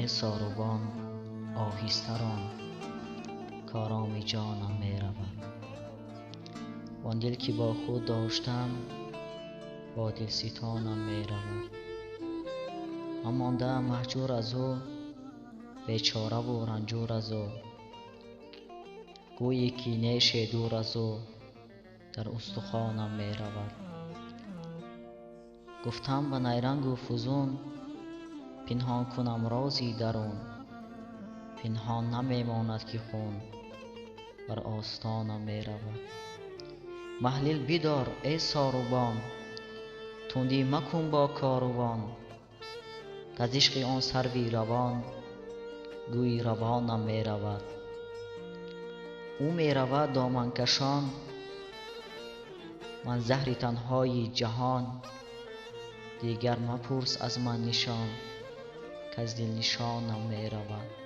ساروبان آهسته ران، کآرام جانم می رود. وان دل که با خود داشتم با دلستانم می رود. من مانده ام مهجور از او، بیچاره و رنجور از او. گویی که نیش دور از او در استخوانم می رود. گفتم به نیرنگ و فزون، پنهان کنم رازی درون. پنهان نمی ماند که خون بر آستانم می رود. محلل بدار ای ساروبان، تندی مکن با کاروان. کز عشق آن سروی روان، گویی روانم می رود. او می رود دامن کشان، من زهر تنهای جهان. دیگر مپرس از من نشان، کز دل نشانم می رود.